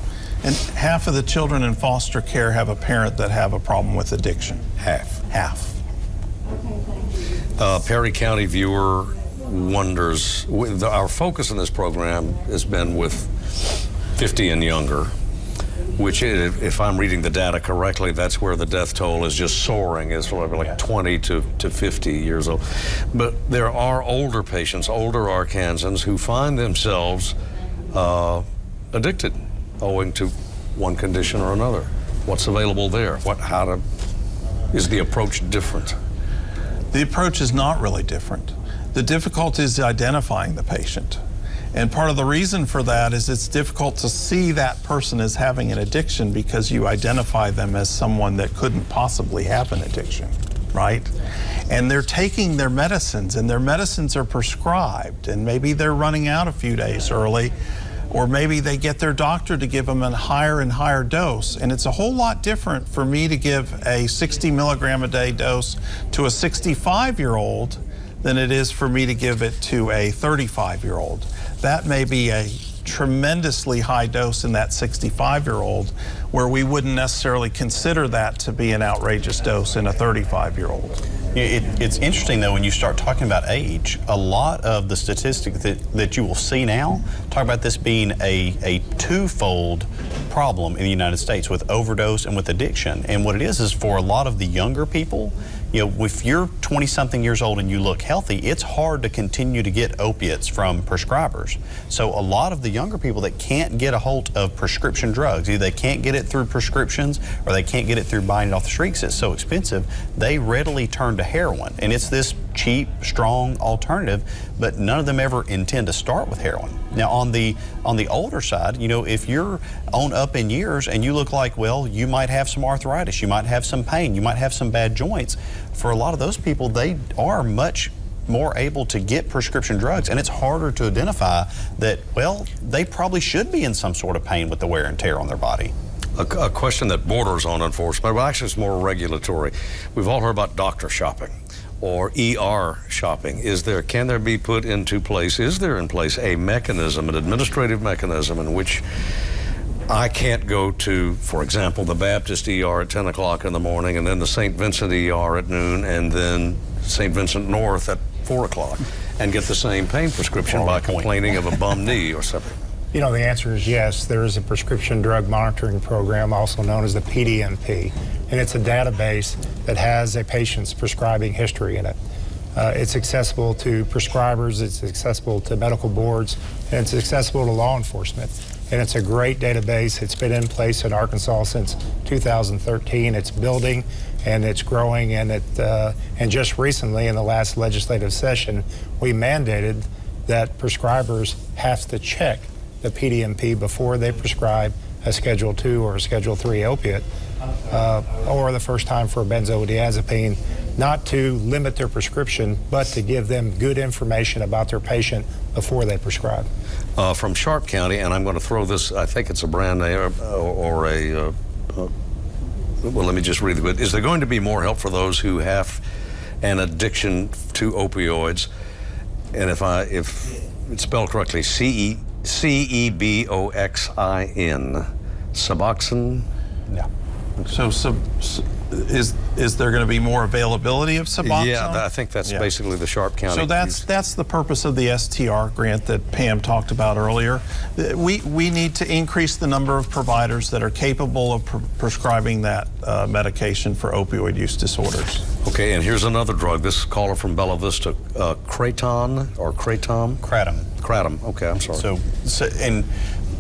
And half of the children in foster care have a parent that have a problem with addiction. Half. Half. Perry County viewer wonders, our focus in this program has been with 50 and younger, which, if I'm reading the data correctly, that's where the death toll is just soaring, is like 20 to 50 years old. But there are older patients, older Arkansans, who find themselves addicted, owing to one condition or another. What's available there? Is the approach different? The approach is not really different. The difficulty is identifying the patient. And part of the reason for that is it's difficult to see that person as having an addiction because you identify them as someone that couldn't possibly have an addiction, right? And they're taking their medicines, and their medicines are prescribed, and maybe they're running out a few days early, or maybe they get their doctor to give them a higher and higher dose. And it's a whole lot different for me to give a 60 milligram a day dose to a 65-year-old than it is for me to give it to a 35-year-old. That may be a tremendously high dose in that 65-year-old, where we wouldn't necessarily consider that to be an outrageous dose in a 35-year-old. It's interesting, though, when you start talking about age, a lot of the statistics that you will see now talk about this being a twofold problem in the United States with overdose and with addiction. And what it is for a lot of the younger people, if you're 20-something years old and you look healthy, it's hard to continue to get opiates from prescribers. So a lot of the younger people that can't get a hold of prescription drugs, either they can't get it through prescriptions or they can't get it through buying it off the street because it's so expensive, they readily turn to heroin. And it's this cheap, strong alternative, but none of them ever intend to start with heroin. Now, on the older side, if you're on up in years and you look like, well, you might have some arthritis, you might have some pain, you might have some bad joints, for a lot of those people, they are much more able to get prescription drugs, and it's harder to identify that, well, they probably should be in some sort of pain with the wear and tear on their body. A question that borders on enforcement, but actually it's more regulatory. We've all heard about doctor shopping or ER shopping. Can there be put into place, is there in place a mechanism, an administrative mechanism in which I can't go to, for example, the Baptist ER at 10 o'clock in the morning and then the St. Vincent ER at noon and then St. Vincent North at 4 o'clock and get the same pain prescription by complaining of a bum knee or something? The answer is yes. There is a prescription drug monitoring program, also known as the PDMP, and it's a database that has a patient's prescribing history in it. It's accessible to prescribers, it's accessible to medical boards, and it's accessible to law enforcement. And it's a great database. It's been in place in Arkansas since 2013. It's building and it's growing, and just recently in the last legislative session, we mandated that prescribers have to check the PDMP before they prescribe a Schedule II or a Schedule III opiate, or the first time for a benzodiazepine, not to limit their prescription, but to give them good information about their patient before they prescribe. From Sharp County, and I'm going to throw this, I think it's a brand name or well, let me just read it. Is there going to be more help for those who have an addiction to opioids? And if it's spelled correctly, Ceboxin, Suboxone? Yeah. So is there going to be more availability of Suboxone? Yeah, I think that's basically the Sharp County. So that's the purpose of the STR grant that Pam talked about earlier. We need to increase the number of providers that are capable of prescribing that medication for opioid use disorders. Okay, and here's another drug. This caller from Bella Vista, Kratom or Kratom? Kratom. Kratom. Okay, I'm sorry.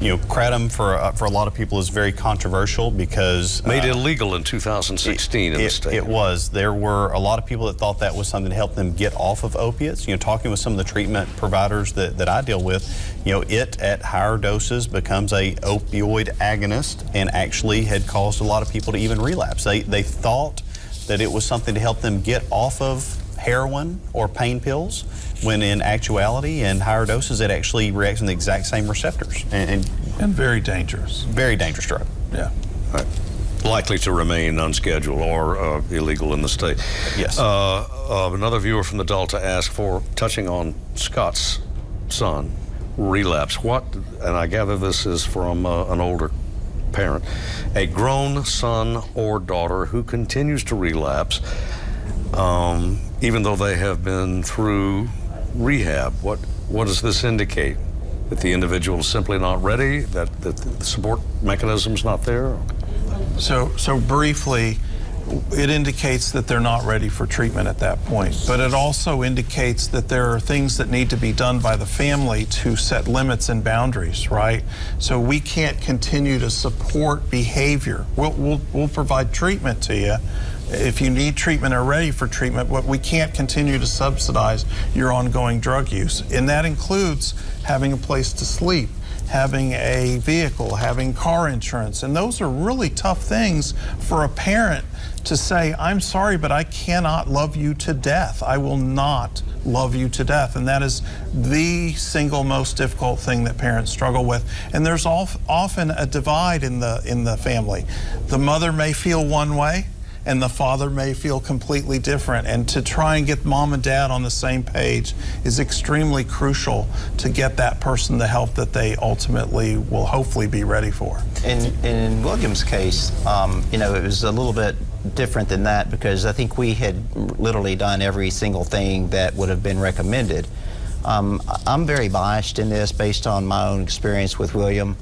Kratom for a lot of people is very controversial because made illegal in 2016 in the state. It was. There were a lot of people that thought that was something to help them get off of opiates. Talking with some of the treatment providers that I deal with, it at higher doses becomes a opioid agonist and actually had caused a lot of people to even relapse. They thought that it was something to help them get off of heroin or pain pills, when in actuality, in higher doses, it actually reacts on the exact same receptors. And very dangerous. Very dangerous drug. Yeah. Right. Likely to remain unscheduled or illegal in the state. Yes. Another viewer from the Delta asked touching on Scott's son, relapse. And I gather this is from an older parent, a grown son or daughter who continues to relapse, even though they have been through rehab. What does this indicate? That the individual is simply not ready? That the support mechanism's not there? So briefly, it indicates that they're not ready for treatment at that point. But it also indicates that there are things that need to be done by the family to set limits and boundaries, right? So we can't continue to support behavior. We'll provide treatment to you if you need treatment or ready for treatment, but we can't continue to subsidize your ongoing drug use. And that includes having a place to sleep, having a vehicle, having car insurance. And those are really tough things for a parent to say, I'm sorry, but I cannot love you to death. I will not love you to death. And that is the single most difficult thing that parents struggle with. And there's often a divide in the family. The mother may feel one way, and the father may feel completely different. And to try and get mom and dad on the same page is extremely crucial to get that person the help that they ultimately will hopefully be ready for. In William's case, you know, it was a little bit different than that, because I think we had literally done every single thing that would have been recommended. I'm very biased in this based on my own experience with William.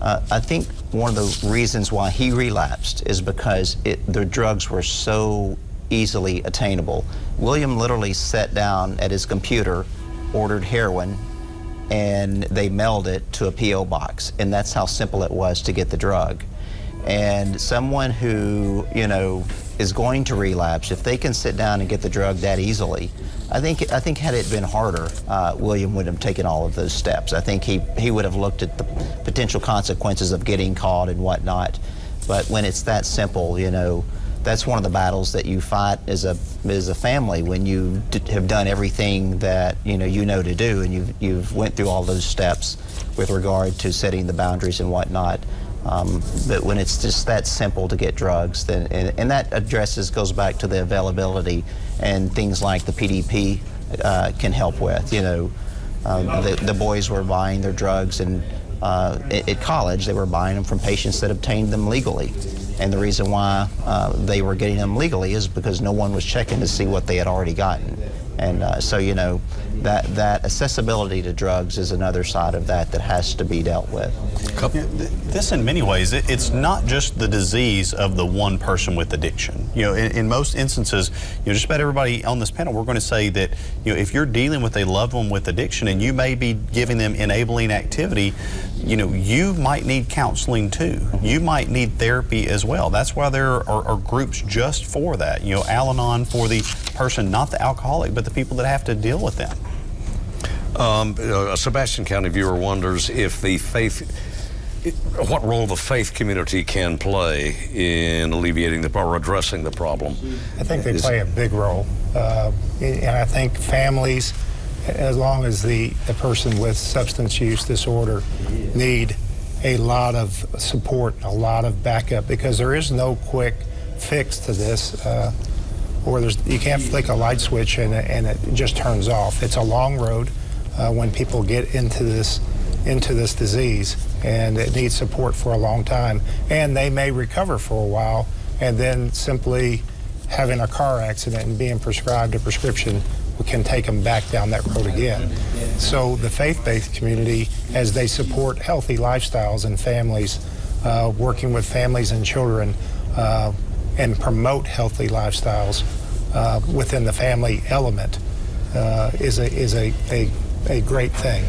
I think one of the reasons why he relapsed is because the drugs were so easily attainable. William literally sat down at his computer, ordered heroin, and they mailed it to a P.O. box, and that's how simple it was to get the drug. And someone who, you know, is going to relapse, if they can sit down and get the drug that easily, I think had it been harder, William would have taken all of those steps. I think he would have looked at the potential consequences of getting caught and whatnot. But when it's that simple, you know, that's one of the battles that you fight as a family, when you have done everything that you know to do, and you've went through all those steps with regard to setting the boundaries and whatnot. But when it's just that simple to get drugs, then and that goes back to the availability and things like the PDP can help with. You know, the boys were buying their drugs, and at college they were buying them from patients that obtained them legally. And the reason why they were getting them legally is because no one was checking to see what they had already gotten. And so, you know, that accessibility to drugs is another side of that has to be dealt with. This, in many ways, it's not just the disease of the one person with addiction. You know, in most instances, you know, just about everybody on this panel, we're going to say that, you know, if you're dealing with a loved one with addiction and you may be giving them enabling activity, you know, you might need counseling too. You might need therapy as well. That's why there are groups just for that. You know, Al-Anon for the person, not the alcoholic, but the people that have to deal with them. A Sebastian County viewer wonders if what role the faith community can play in alleviating or addressing the problem. I think they play a big role. And I think families, as long as the person with substance use disorder, need a lot of support, a lot of backup, because there is no quick fix to this, or you can't flick a light switch and it just turns off. It's a long road when people get into this disease, and it needs support for a long time. And they may recover for a while, and then simply having a car accident and being prescribed a prescription can take them back down that road again. So the faith-based community, as they support healthy lifestyles and families, working with families and children, and promote healthy lifestyles within the family element, is a great thing.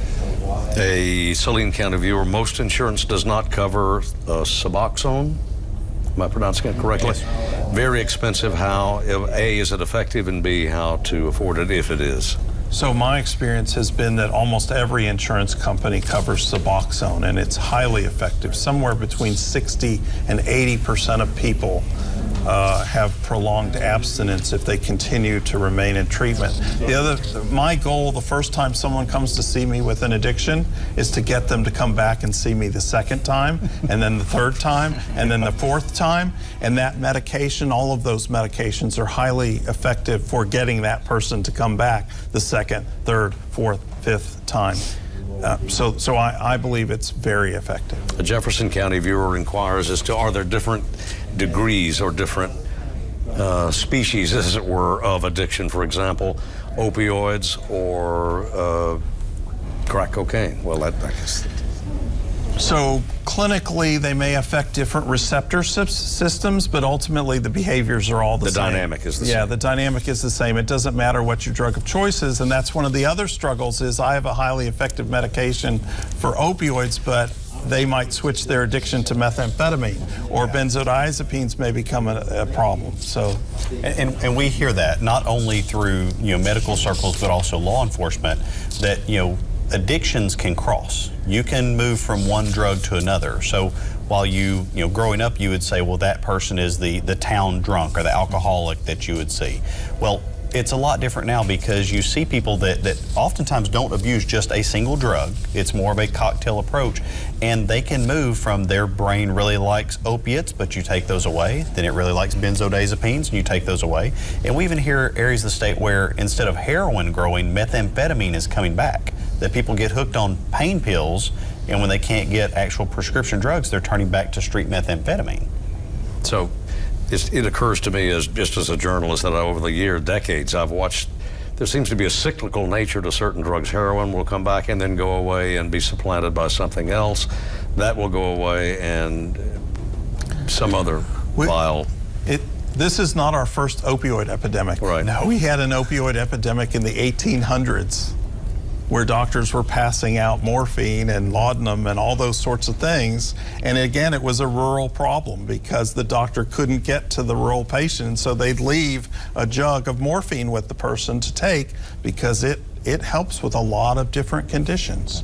A Saline County viewer, most insurance does not cover Suboxone. Am I pronouncing it correctly? Yes. Very expensive. How, A, is it effective, and B, how to afford it if it is? So my experience has been that almost every insurance company covers Suboxone, and it's highly effective. Somewhere between 60 and 80% of people have prolonged abstinence if they continue to remain in treatment. My goal the first time someone comes to see me with an addiction is to get them to come back and see me the second time, and then the third time, and then the fourth time. And that medication, all of those medications are highly effective for getting that person to come back the second, third, fourth, fifth time. So I believe it's very effective. A Jefferson County viewer inquires as to, are there different degrees or different species, as it were, of addiction? For example, opioids or crack cocaine. Well, I guess. So clinically, they may affect different receptor systems, but ultimately the behaviors are all the same. The dynamic is the same. Yeah, the dynamic is the same. It doesn't matter what your drug of choice is, and that's one of the other struggles is I have a highly effective medication for opioids, but they might switch their addiction to methamphetamine, or benzodiazepines may become a problem. So, and we hear that not only through medical circles, but also law enforcement, that addictions can cross. You can move from one drug to another. So while growing up, you would say, well, that person is the town drunk or the alcoholic that you would see. Well, it's a lot different now because you see people that oftentimes don't abuse just a single drug. It's more of a cocktail approach, and they can move from their brain really likes opiates, but you take those away. Then it really likes benzodiazepines, and you take those away. And we even hear areas of the state where instead of heroin growing, methamphetamine is coming back. That people get hooked on pain pills, and when they can't get actual prescription drugs, they're turning back to street methamphetamine. So it occurs to me just as a journalist that over the decades, I've watched, there seems to be a cyclical nature to certain drugs. Heroin will come back and then go away and be supplanted by something else. That will go away and some other vile. This is not our first opioid epidemic. Right. No, we had an opioid epidemic in the 1800s where doctors were passing out morphine and laudanum and all those sorts of things. And again, it was a rural problem because the doctor couldn't get to the rural patient, so they'd leave a jug of morphine with the person to take because it helps with a lot of different conditions.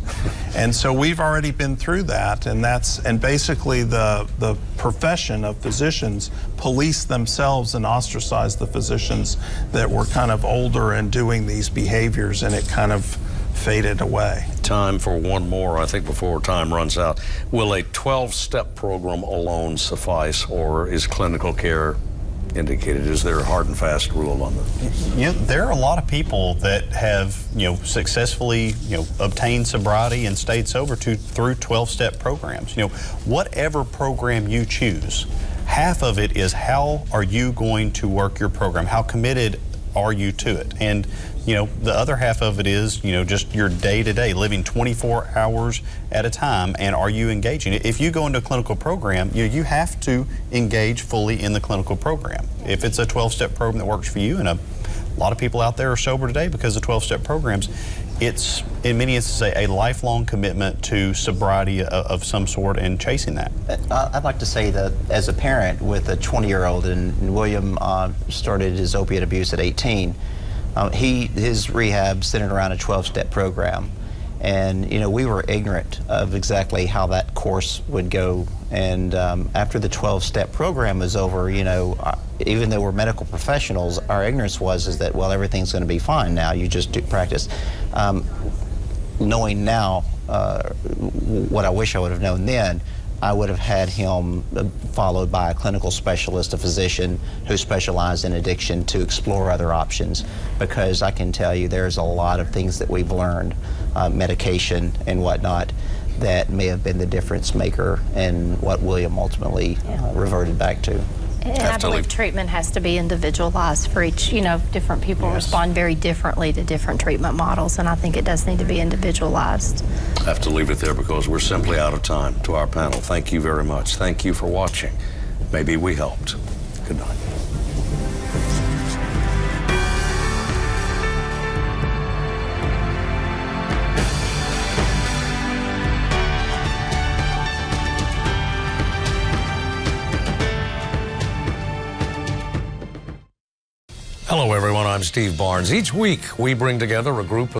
And so we've already been through that, and basically the profession of physicians police themselves and ostracize the physicians that were kind of older and doing these behaviors, and it kind of faded away. Time for one more, I think, before time runs out. Will a 12-step program alone suffice, or is clinical care indicated? Is there a hard and fast rule on that? You know, there are a lot of people that have, successfully, obtained sobriety and stayed sober through 12-step programs. Whatever program you choose, half of it is how are you going to work your program? How committed are you to it? And the other half of it is, just your day-to-day, living 24 hours at a time, and are you engaging? If you go into a clinical program, you have to engage fully in the clinical program. If it's a 12-step program that works for you, and a lot of people out there are sober today because of 12-step programs, it's, in many instances, a lifelong commitment to sobriety of some sort and chasing that. I'd like to say that as a parent with a 20-year-old, and William started his opiate abuse at 18, his rehab centered around a 12-step program. And, we were ignorant of exactly how that course would go. And after the 12-step program was over, even though we're medical professionals, our ignorance was that, well, everything's going to be fine now. You just do practice. Knowing now what I wish I would have known then, I would have had him followed by a clinical specialist, a physician who specialized in addiction, to explore other options, because I can tell you there's a lot of things that we've learned, medication and whatnot, that may have been the difference maker in what William ultimately reverted back to. And I believe treatment has to be individualized for each, different people respond very differently to different treatment models, and I think it does need to be individualized. I have to leave it there because we're simply out of time. To our panel, thank you very much. Thank you for watching. Maybe we helped. Good night. Hello, everyone. I'm Steve Barnes. Each week, we bring together a group of